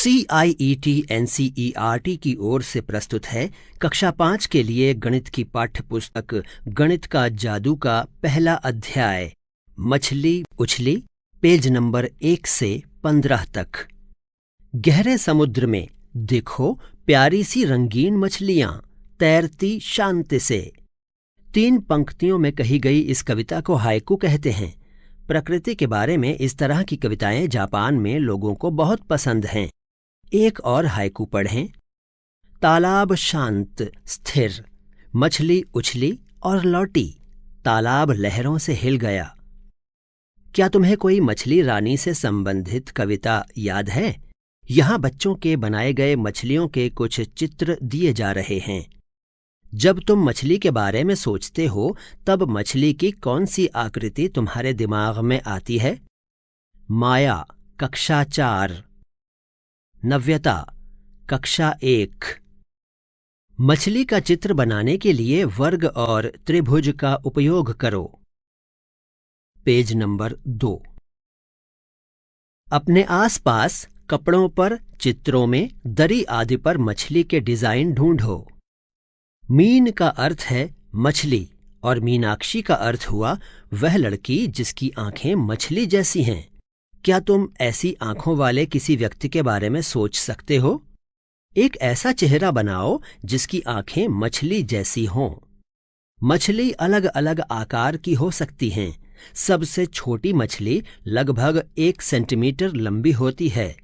CIET-NCERT की ओर से प्रस्तुत है कक्षा 5 के लिए गणित की पाठ्य पुस्तक गणित का जादू का पहला अध्याय मछली उछली, पेज नंबर 1 से 15 तक। गहरे समुद्र में देखो प्यारी सी रंगीन मछलियां तैरती शांति से। 3 पंक्तियों में कही गई इस कविता को हाइकू कहते हैं। प्रकृति के बारे में इस तरह की कविताएं जापान में लोगों को बहुत पसंद हैं। एक और हाइकू पढ़ें। तालाब शांत स्थिर, मछली उछली और लौटी, तालाब लहरों से हिल गया। क्या तुम्हें कोई मछली रानी से संबंधित कविता याद है? यहाँ बच्चों के बनाए गए मछलियों के कुछ चित्र दिए जा रहे हैं। जब तुम मछली के बारे में सोचते हो तब मछली की कौन सी आकृति तुम्हारे दिमाग में आती है? माया कक्षा 4, नव्यता कक्षा 1। मछली का चित्र बनाने के लिए वर्ग और त्रिभुज का उपयोग करो। Page number 2। अपने आसपास कपड़ों पर, चित्रों में, दरी आदि पर मछली के डिजाइन ढूंढो। मीन का अर्थ है मछली और मीनाक्षी का अर्थ हुआ वह लड़की जिसकी आंखें मछली जैसी हैं। क्या तुम ऐसी आंखों वाले किसी व्यक्ति के बारे में सोच सकते हो? एक ऐसा चेहरा बनाओ जिसकी आंखें मछली जैसी हों। मछली अलग अलग आकार की हो सकती हैं। सबसे छोटी मछली लगभग 1 सेंटीमीटर लंबी होती है।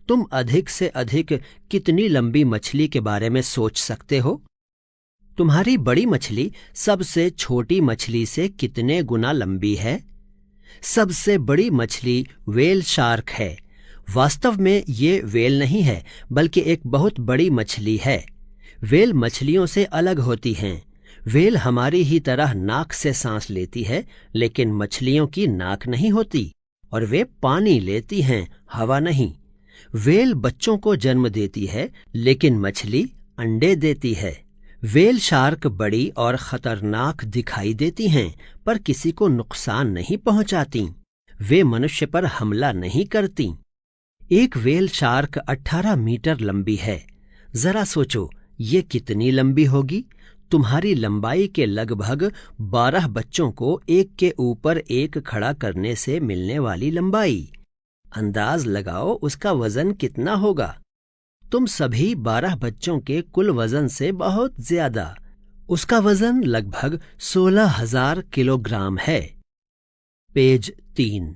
तुम अधिक से अधिक कितनी लंबी मछली के बारे में सोच सकते हो? तुम्हारी बड़ी मछली सबसे छोटी मछली से कितने गुना लंबी है? सबसे बड़ी मछली व्हेल शार्क है। वास्तव में ये व्हेल नहीं है बल्कि एक बहुत बड़ी मछली है। व्हेल मछलियों से अलग होती हैं। व्हेल हमारी ही तरह नाक से सांस लेती है, लेकिन मछलियों की नाक नहीं होती और वे पानी लेती हैं, हवा नहीं। व्हेल बच्चों को जन्म देती है, लेकिन मछली अंडे देती है। व्हेल शार्क बड़ी और खतरनाक दिखाई देती हैं, पर किसी को नुकसान नहीं पहुंचाती। वे मनुष्य पर हमला नहीं करती। एक व्हेल शार्क 18 मीटर लंबी है। जरा सोचो, ये कितनी लंबी होगी? तुम्हारी लंबाई के लगभग 12 बच्चों को एक के ऊपर एक खड़ा करने से मिलने वाली लंबाई। अंदाज लगाओ उसका वजन कितना होगा? तुम सभी 12 बच्चों के कुल वजन से बहुत ज्यादा। उसका वजन लगभग 16,000 किलोग्राम है। पेज 3।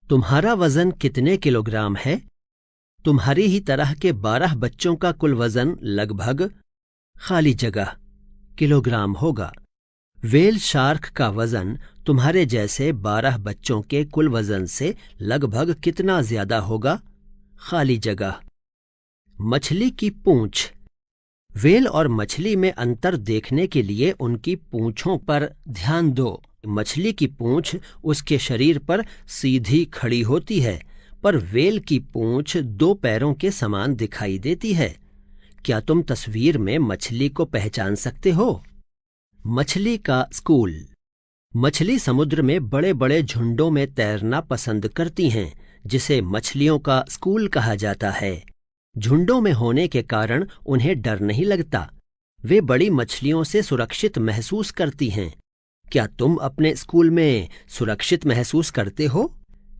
तुम्हारा वजन कितने किलोग्राम है? तुम्हारी ही तरह के 12 बच्चों का कुल वजन लगभग खाली जगह किलोग्राम होगा। व्हेल शार्क का वजन तुम्हारे जैसे 12 बच्चों के कुल वजन से लगभग कितना ज्यादा होगा? खाली जगह। मछली की पूंछ। व्हेल और मछली में अंतर देखने के लिए उनकी पूंछों पर ध्यान दो। मछली की पूंछ उसके शरीर पर सीधी खड़ी होती है, पर व्हेल की पूंछ 2 पैरों के समान दिखाई देती है। क्या तुम तस्वीर में मछली को पहचान सकते हो? मछली का स्कूल। मछली समुद्र में बड़े बड़े झुंडों में तैरना पसंद करती हैं, जिसे मछलियों का स्कूल कहा जाता है। झुंडों में होने के कारण उन्हें डर नहीं लगता। वे बड़ी मछलियों से सुरक्षित महसूस करती हैं। क्या तुम अपने स्कूल में सुरक्षित महसूस करते हो?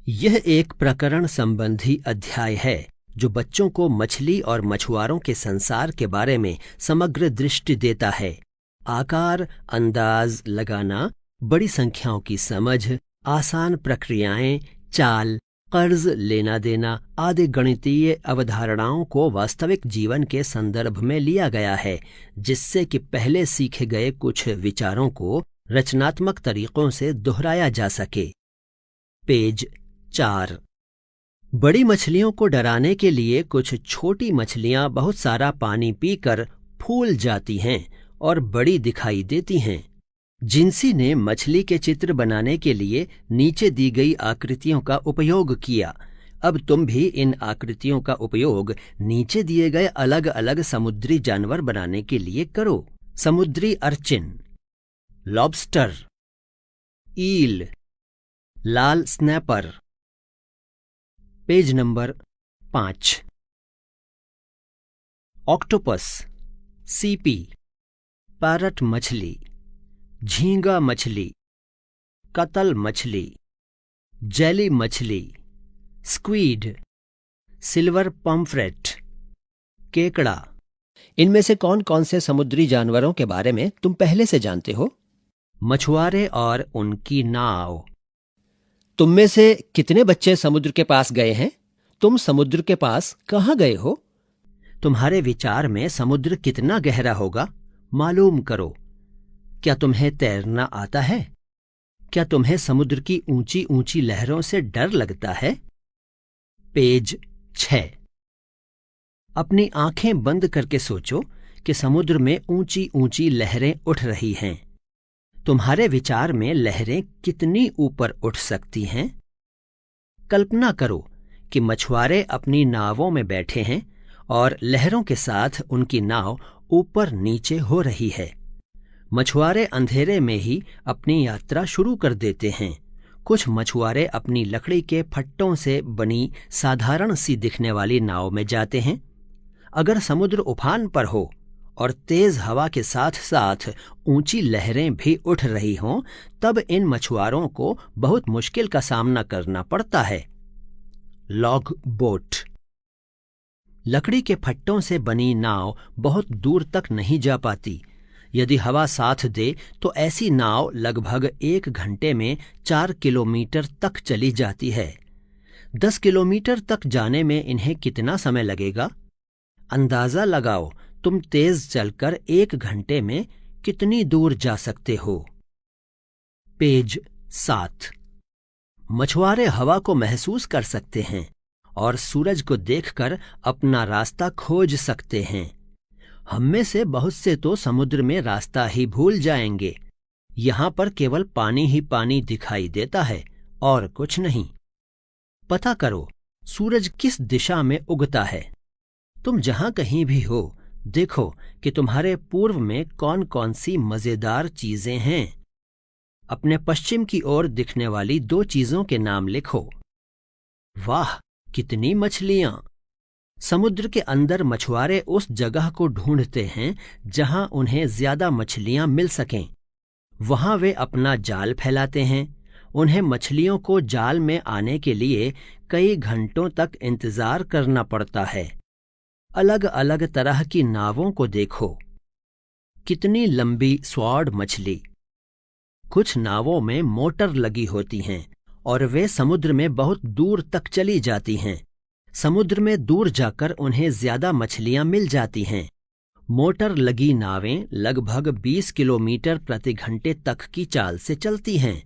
यह एक प्रकरण संबंधी अध्याय है जो बच्चों को मछली और मछुआरों के संसार के बारे में समग्र दृष्टि देता है। आकार, अंदाज लगाना, बड़ी संख्याओं की समझ, आसान प्रक्रियाएं, चाल, कर्ज लेना देना आदि गणितीय अवधारणाओं को वास्तविक जीवन के संदर्भ में लिया गया है, जिससे कि पहले सीखे गए कुछ विचारों को रचनात्मक तरीकों से दोहराया जा सके। पेज 4। बड़ी मछलियों को डराने के लिए कुछ छोटी मछलियां बहुत सारा पानी पीकर फूल जाती हैं और बड़ी दिखाई देती हैं। जिंसी ने मछली के चित्र बनाने के लिए नीचे दी गई आकृतियों का उपयोग किया। अब तुम भी इन आकृतियों का उपयोग नीचे दिए गए अलग अलग समुद्री जानवर बनाने के लिए करो। समुद्री अर्चिन, लॉबस्टर, ईल, लाल स्नैपर। पेज नंबर 5 ऑक्टोपस, सीपी, पैरट मछली, झींगा मछली, कतल मछली, जेली मछली, स्क्वीड, सिल्वर पम्फ्रेट, केकड़ा। इनमें से कौन कौन से समुद्री जानवरों के बारे में तुम पहले से जानते हो? मछुआरे और उनकी नाव। तुम में से कितने बच्चे समुद्र के पास गए हैं? तुम समुद्र के पास कहाँ गए हो? तुम्हारे विचार में समुद्र कितना गहरा होगा, मालूम करो। क्या तुम्हें तैरना आता है? क्या तुम्हें समुद्र की ऊंची ऊंची लहरों से डर लगता है? पेज 6। अपनी आंखें बंद करके सोचो कि समुद्र में ऊंची ऊंची लहरें उठ रही हैं। तुम्हारे विचार में लहरें कितनी ऊपर उठ सकती हैं? कल्पना करो कि मछुआरे अपनी नावों में बैठे हैं और लहरों के साथ उनकी नाव ऊपर नीचे हो रही है। मछुआरे अंधेरे में ही अपनी यात्रा शुरू कर देते हैं। कुछ मछुआरे अपनी लकड़ी के फट्टों से बनी साधारण सी दिखने वाली नाव में जाते हैं। अगर समुद्र उफान पर हो और तेज हवा के साथ साथ ऊंची लहरें भी उठ रही हों, तब इन मछुआरों को बहुत मुश्किल का सामना करना पड़ता है। Log boat. लकड़ी के फट्टों से बनी नाव बहुत दूर तक नहीं जा पाती। यदि हवा साथ दे तो ऐसी नाव लगभग 1 घंटे में 4 किलोमीटर तक चली जाती है। 10 किलोमीटर तक जाने में इन्हें कितना समय लगेगा? अंदाजा लगाओ, तुम तेज चलकर 1 घंटे में कितनी दूर जा सकते हो? पेज 7। मछुआरे हवा को महसूस कर सकते हैं और सूरज को देखकर अपना रास्ता खोज सकते हैं। हम में से बहुत से तो समुद्र में रास्ता ही भूल जाएंगे। यहां पर केवल पानी ही पानी दिखाई देता है और कुछ नहीं। पता करो, सूरज किस दिशा में उगता है। तुम जहां कहीं भी हो, देखो कि तुम्हारे पूर्व में कौन कौन सी मजेदार चीजें हैं। अपने पश्चिम की ओर दिखने वाली 2 चीजों के नाम लिखो। वाह, कितनी मछलियां! समुद्र के अंदर मछुआरे उस जगह को ढूंढते हैं जहां उन्हें ज्यादा मछलियां मिल सकें। वहां वे अपना जाल फैलाते हैं। उन्हें मछलियों को जाल में आने के लिए कई घंटों तक इंतजार करना पड़ता है। अलग अलग तरह की नावों को देखो। कितनी लंबी स्वॉर्ड मछली! कुछ नावों में मोटर लगी होती हैं और वे समुद्र में बहुत दूर तक चली जाती हैं। समुद्र में दूर जाकर उन्हें ज्यादा मछलियां मिल जाती हैं। मोटर लगी नावें लगभग 20 किलोमीटर प्रति घंटे तक की चाल से चलती हैं।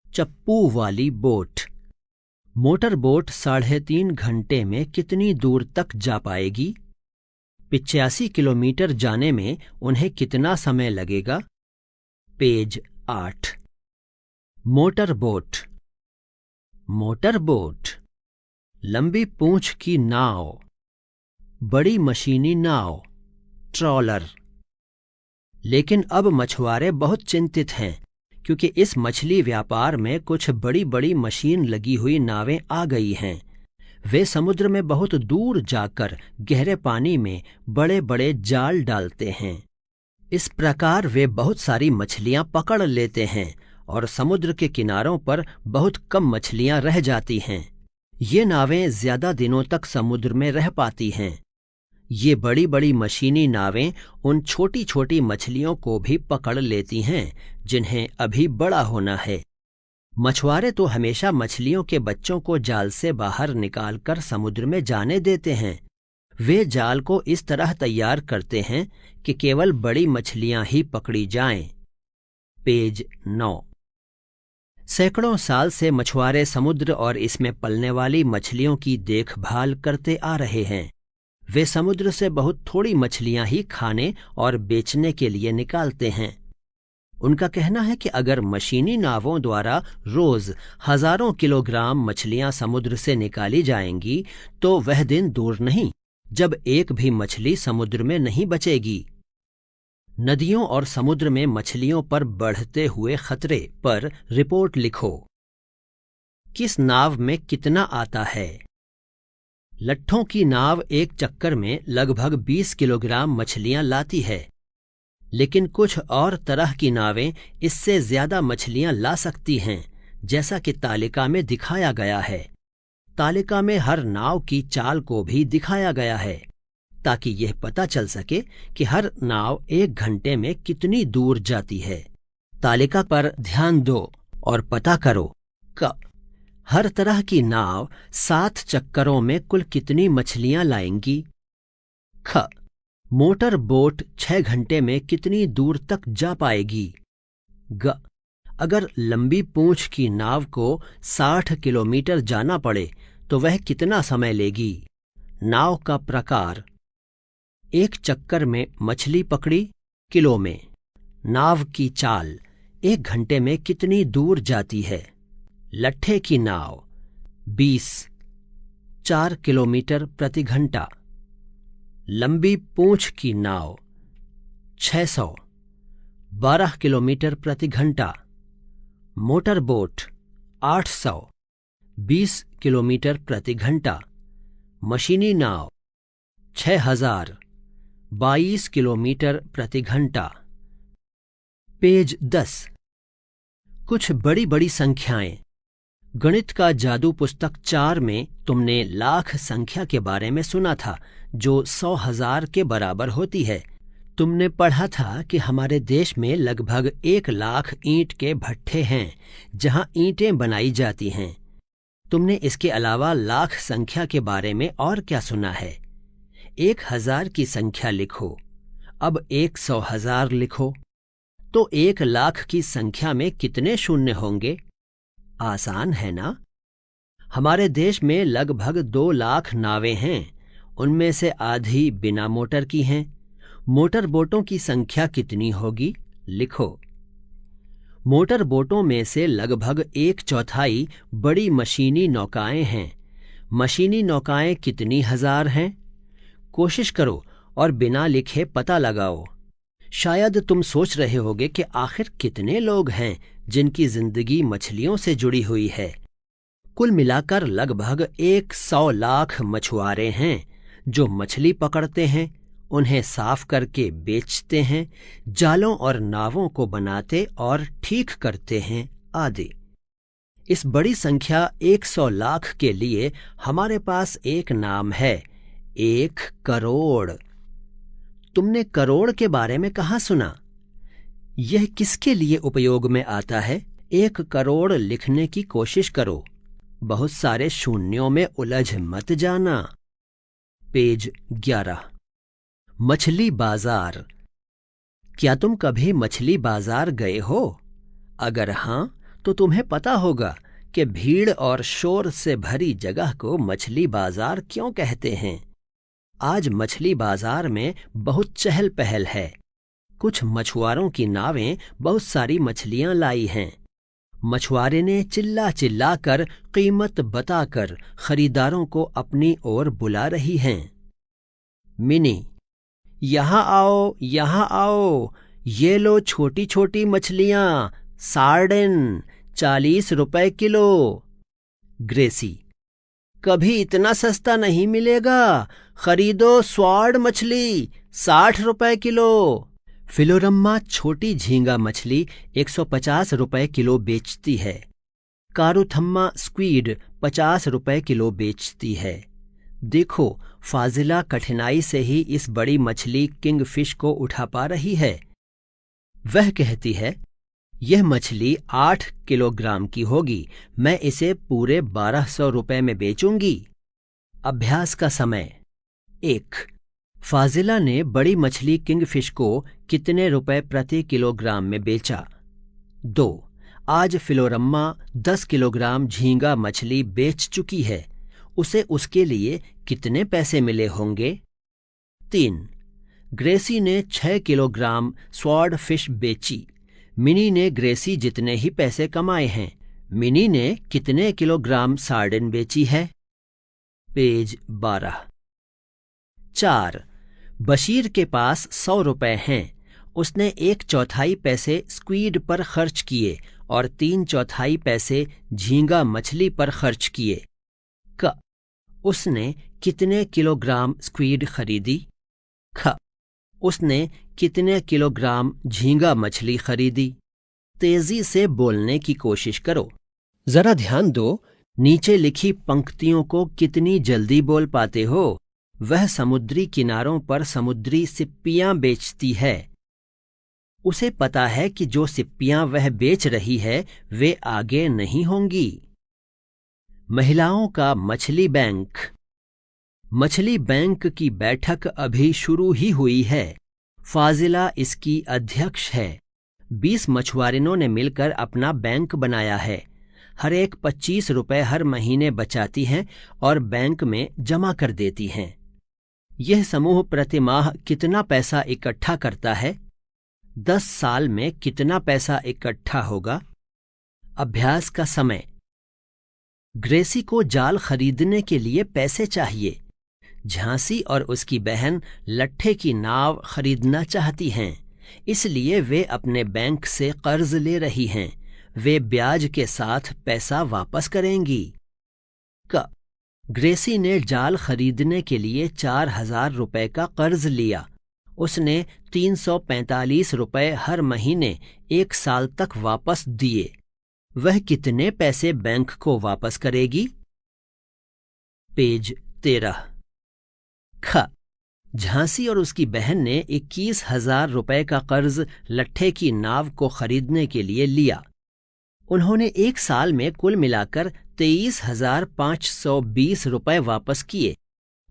चप्पू वाली बोट। मोटर बोट 3.5 घंटे में कितनी दूर तक जा पाएगी? 85 किलोमीटर जाने में उन्हें कितना समय लगेगा? Page 8। Motor boat. Motor boat, लंबी पूंछ की नाव, बड़ी मशीनी नाव, ट्रॉलर। लेकिन अब मछुआरे बहुत चिंतित हैं क्योंकि इस मछली व्यापार में कुछ बड़ी बड़ी मशीन लगी हुई नावें आ गई हैं। वे समुद्र में बहुत दूर जाकर गहरे पानी में बड़े बड़े जाल डालते हैं। इस प्रकार वे बहुत सारी मछलियां पकड़ लेते हैं और समुद्र के किनारों पर बहुत कम मछलियां रह जाती हैं। ये नावें ज्यादा दिनों तक समुद्र में रह पाती हैं। ये बड़ी बड़ी मशीनी नावें उन छोटी छोटी मछलियों को भी पकड़ लेती हैं जिन्हें अभी बड़ा होना है। मछुआरे तो हमेशा मछलियों के बच्चों को जाल से बाहर निकालकर समुद्र में जाने देते हैं। वे जाल को इस तरह तैयार करते हैं कि केवल बड़ी मछलियां ही पकड़ी जाएं। पेज 9। सैकड़ों साल से मछुआरे समुद्र और इसमें पलने वाली मछलियों की देखभाल करते आ रहे हैं। वे समुद्र से बहुत थोड़ी मछलियां ही खाने और बेचने के लिए निकालते हैं। उनका कहना है कि अगर मशीनी नावों द्वारा रोज हजारों किलोग्राम मछलियां समुद्र से निकाली जाएंगी तो वह दिन दूर नहीं जब एक भी मछली समुद्र में नहीं बचेगी। नदियों और समुद्र में मछलियों पर बढ़ते हुए खतरे पर रिपोर्ट लिखो। किस नाव में कितना आता है? लट्ठों की नाव एक चक्कर में लगभग 20 किलोग्राम मछलियां लाती है, लेकिन कुछ और तरह की नावें इससे ज्यादा मछलियां ला सकती हैं, जैसा कि तालिका में दिखाया गया है। तालिका में हर नाव की चाल को भी दिखाया गया है, ताकि यह पता चल सके कि हर नाव 1 घंटे में कितनी दूर जाती है। तालिका पर ध्यान दो और पता करो कि हर तरह की नाव 7 चक्करों में कुल कितनी मछलियां लाएंगी। ख. मोटर बोट 6 घंटे में कितनी दूर तक जा पाएगी। ग. अगर लंबी पूंछ की नाव को 60 किलोमीटर जाना पड़े तो वह कितना समय लेगी। नाव का प्रकार। एक चक्कर में मछली पकड़ी किलो में। नाव की चाल 1 घंटे में कितनी दूर जाती है। लट्ठे की नाव 4 किलोमीटर प्रति घंटा। लंबी पूंछ की नाव 12 किलोमीटर प्रति घंटा। मोटर बोट 820 किलोमीटर प्रति घंटा। मशीनी नाव 6022 किलोमीटर प्रति घंटा। पेज 10। कुछ बड़ी बड़ी संख्याएं। गणित का जादू पुस्तक 4 में तुमने लाख संख्या के बारे में सुना था, जो 100,000 के बराबर होती है। तुमने पढ़ा था कि हमारे देश में लगभग 1 लाख ईंट के भट्ठे हैं जहां ईंटें बनाई जाती हैं। तुमने इसके अलावा लाख संख्या के बारे में और क्या सुना है। 1000 की संख्या लिखो। अब 100,000 लिखो तो 1 लाख की संख्या में कितने शून्य होंगे। आसान है ना। हमारे देश में लगभग 2 लाख नावें हैं। उनमें से आधी बिना मोटर की हैं। मोटर बोटों की संख्या कितनी होगी, लिखो। मोटर बोटों में से लगभग 1/4 बड़ी मशीनी नौकाएं हैं। मशीनी नौकाएं कितनी हजार हैं। कोशिश करो और बिना लिखे पता लगाओ। शायद तुम सोच रहे होगे कि आखिर कितने लोग हैं जिनकी जिंदगी मछलियों से जुड़ी हुई है। कुल मिलाकर लगभग 100 लाख मछुआरे हैं जो मछली पकड़ते हैं, उन्हें साफ करके बेचते हैं, जालों और नावों को बनाते और ठीक करते हैं आदि। इस बड़ी संख्या 100 लाख के लिए हमारे पास एक नाम है, 1 करोड़। तुमने करोड़ के बारे में कहाँ सुना। यह किसके लिए उपयोग में आता है। 1 करोड़ लिखने की कोशिश करो। बहुत सारे शून्यों में उलझ मत जाना। पेज 11। मछली बाजार। क्या तुम कभी मछली बाजार गए हो। अगर हां तो तुम्हें पता होगा कि भीड़ और शोर से भरी जगह को मछली बाजार क्यों कहते हैं। आज मछली बाजार में बहुत चहल पहल है। कुछ मछुआरों की नावें बहुत सारी मछलियां लाई हैं। मछुआरे ने चिल्ला चिल्ला कर कीमत बताकर खरीदारों को अपनी ओर बुला रही हैं। मिनी। यहाँ आओ, यहाँ आओ, ये लो छोटी छोटी मछलियां, सार्डिन 40 रुपए किलो। ग्रेसी। कभी इतना सस्ता नहीं मिलेगा, खरीदो स्वाड मछली 60 रुपए किलो। फिलोरम्मा छोटी झींगा मछली 150 रुपए किलो बेचती है। कारुथम्मा स्क्वीड 50 रुपए किलो बेचती है। देखो, फाजिला कठिनाई से ही इस बड़ी मछली किंगफिश को उठा पा रही है। वह कहती है, यह मछली 8 किलोग्राम की होगी, मैं इसे पूरे 1200 रुपए में बेचूंगी। अभ्यास का समय। 1. फाजिला ने बड़ी मछली किंगफिश को कितने रुपए प्रति किलोग्राम में बेचा। 2. आज फिलोरम्मा 10 किलोग्राम झींगा मछली बेच चुकी है, उसे उसके लिए कितने पैसे मिले होंगे। 3. ग्रेसी ने 6 किलोग्राम स्वॉर्ड फिश बेची। मिनी ने ग्रेसी जितने ही पैसे कमाए हैं। मिनी ने कितने किलोग्राम सार्डिन बेची है। पेज 12। 4. बशीर के पास 100 रुपए हैं। उसने 1/4 पैसे स्क्वीड पर खर्च किए और 3/4 पैसे झींगा मछली पर खर्च किए। उसने कितने किलोग्राम स्क्वीड खरीदी? ख, उसने कितने किलोग्राम झींगा मछली खरीदी? तेजी से बोलने की कोशिश करो। जरा ध्यान दो, नीचे लिखी पंक्तियों को कितनी जल्दी बोल पाते हो। वह समुद्री किनारों पर समुद्री सिप्पियां बेचती है। उसे पता है कि जो सिप्पियां वह बेच रही है वे आगे नहीं होंगी। महिलाओं का मछली बैंक। मछली बैंक की बैठक अभी शुरू ही हुई है। फाजिला इसकी अध्यक्ष है। 20 मछुआरिनों ने मिलकर अपना बैंक बनाया है। हर एक 25 रुपए हर महीने बचाती हैं और बैंक में जमा कर देती हैं। यह समूह प्रति माह कितना पैसा इकट्ठा करता है? 10 साल में कितना पैसा इकट्ठा होगा? अभ्यास का समय। ग्रेसी को जाल खरीदने के लिए पैसे चाहिए। झांसी और उसकी बहन लट्ठे की नाव खरीदना चाहती हैं, इसलिए वे अपने बैंक से कर्ज ले रही हैं। वे ब्याज के साथ पैसा वापस करेंगी। क, ग्रेसी ने जाल खरीदने के लिए 4000 रुपए का कर्ज लिया। उसने 345 रुपए हर महीने 1 साल तक वापस दिए। वह कितने पैसे बैंक को वापस करेगी? पेज 13। ख, झांसी और उसकी बहन ने 21,000 रुपए का कर्ज लट्ठे की नाव को खरीदने के लिए लिया। उन्होंने 1 साल में कुल मिलाकर 23,520 रुपए वापस किए।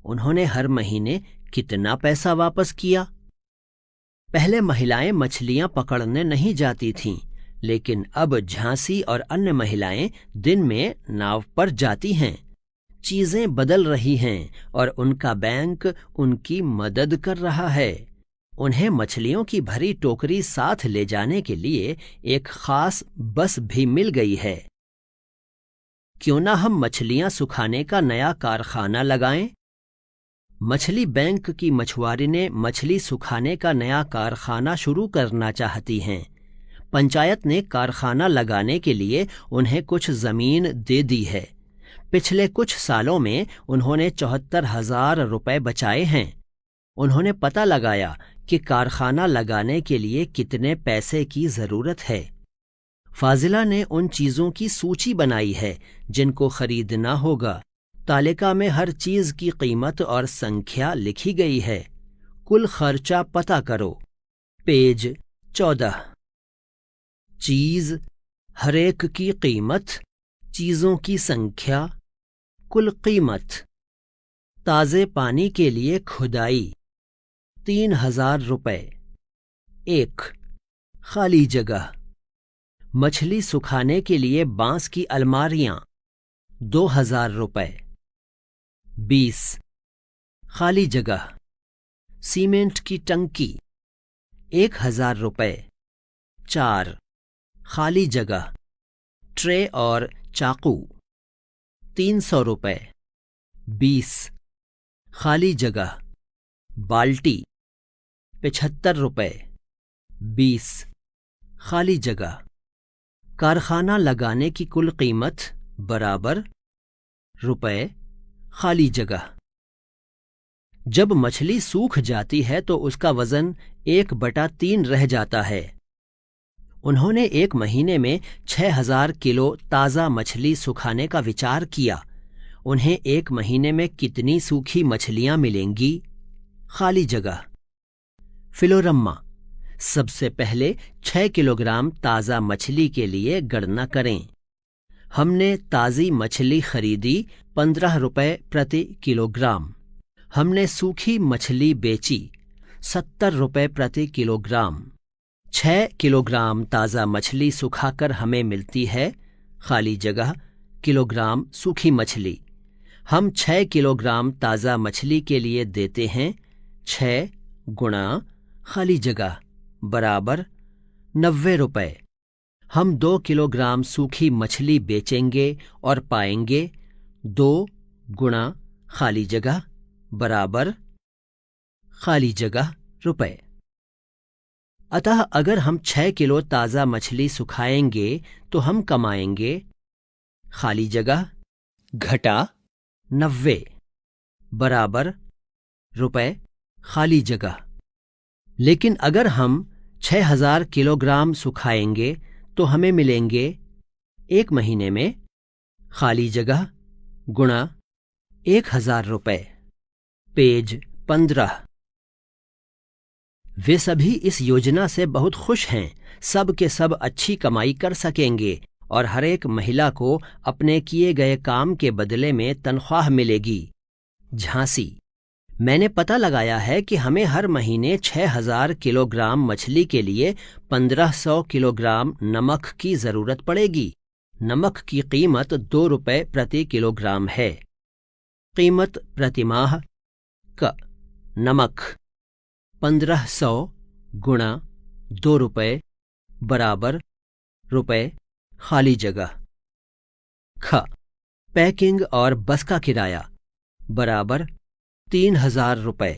उन्होंने हर महीने कितना पैसा वापस किया? पहले महिलाएं मछलियां पकड़ने नहीं जाती थीं, लेकिन अब झांसी और अन्य महिलाएं दिन में नाव पर जाती हैं। चीजें बदल रही हैं और उनका बैंक उनकी मदद कर रहा है। उन्हें मछलियों की भरी टोकरी साथ ले जाने के लिए एक खास बस भी मिल गई है। क्यों ना हम मछलियां सुखाने का नया कारखाना लगाएं? मछली बैंक की मछुआरिनें मछली सुखाने का नया कारखाना शुरू करना चाहती हैं। पंचायत ने कारखाना लगाने के लिए उन्हें कुछ जमीन दे दी है। पिछले कुछ सालों में उन्होंने 74,000 रुपए बचाए हैं। उन्होंने पता लगाया कि कारखाना लगाने के लिए कितने पैसे की जरूरत है। फाजिला ने उन चीजों की सूची बनाई है जिनको खरीदना होगा। तालिका में हर चीज की कीमत और संख्या लिखी गई है। कुल खर्चा पता करो। पेज 14। चीज, हरेक की कीमत, चीजों की संख्या, कुल कीमत। ताजे पानी के लिए खुदाई 3,000 रुपए। 1, खाली जगह। मछली सुखाने के लिए बांस की अलमारियां 2,000 रुपए। 20, खाली जगह। सीमेंट की टंकी 1,000 रुपए। 4, खाली जगह। ट्रे और चाकू 300 रुपए। 20, खाली जगह। बाल्टी 75 रुपए। 20, खाली जगह। कारखाना लगाने की कुल कीमत बराबर रुपए, खाली जगह। जब मछली सूख जाती है तो उसका वजन 1/3 रह जाता है। उन्होंने 1 महीने में 6,000 किलो ताज़ा मछली सुखाने का विचार किया। उन्हें 1 महीने में कितनी सूखी मछलियां मिलेंगी? खाली जगह। फिलोरम्मा। सबसे पहले 6 किलोग्राम ताज़ा मछली के लिए गणना करें। हमने ताज़ी मछली खरीदी 15 रुपए प्रति किलोग्राम। हमने सूखी मछली बेची 70 रुपए प्रति किलोग्राम। 6 किलोग्राम ताज़ा मछली सुखाकर हमें मिलती है, खाली जगह, किलोग्राम सूखी मछली। हम 6 किलोग्राम ताज़ा मछली के लिए देते हैं 6 गुणा खाली जगह बराबर 90 रुपए। हम 2 किलोग्राम सूखी मछली बेचेंगे और पाएंगे 2 गुणा खाली जगह बराबर खाली जगह रुपए। अतः अगर हम 6 किलो ताज़ा मछली सुखाएंगे तो हम कमाएंगे खाली जगह घटा 90 बराबर रुपए खाली जगह। लेकिन अगर हम 6000 किलोग्राम सुखाएंगे तो हमें मिलेंगे 1 महीने में खाली जगह गुणा 1000 रुपए। पेज 15। वे सभी इस योजना से बहुत खुश हैं। सब के सब अच्छी कमाई कर सकेंगे और हर एक महिला को अपने किए गए काम के बदले में तनख्वाह मिलेगी। झांसी। मैंने पता लगाया है कि हमें हर महीने 6000 किलोग्राम मछली के लिए 1500 किलोग्राम नमक की जरूरत पड़ेगी। नमक की कीमत 2 रुपए प्रति किलोग्राम है। कीमत प्रतिमाह क नमक 1500 गुणा 2 रुपए बराबर रुपए खाली जगह। ख पैकिंग और बस का किराया बराबर 3000 रुपए।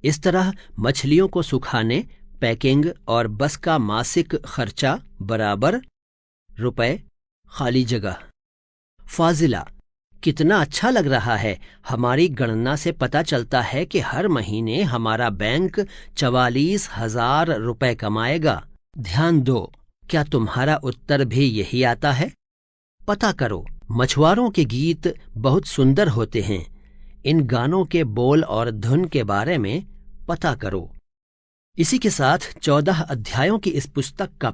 इस तरह मछलियों को सुखाने, पैकिंग और बस का मासिक खर्चा बराबर रुपए खाली जगह। फाजिला। कितना अच्छा लग रहा है। हमारी गणना से पता चलता है कि हर महीने हमारा बैंक 44,000 रुपए कमाएगा। ध्यान दो, क्या तुम्हारा उत्तर भी यही आता है? पता करो। मछुआरों के गीत बहुत सुंदर होते हैं। इन गानों के बोल और धुन के बारे में पता करो। इसी के साथ 14 अध्यायों की इस पुस्तक का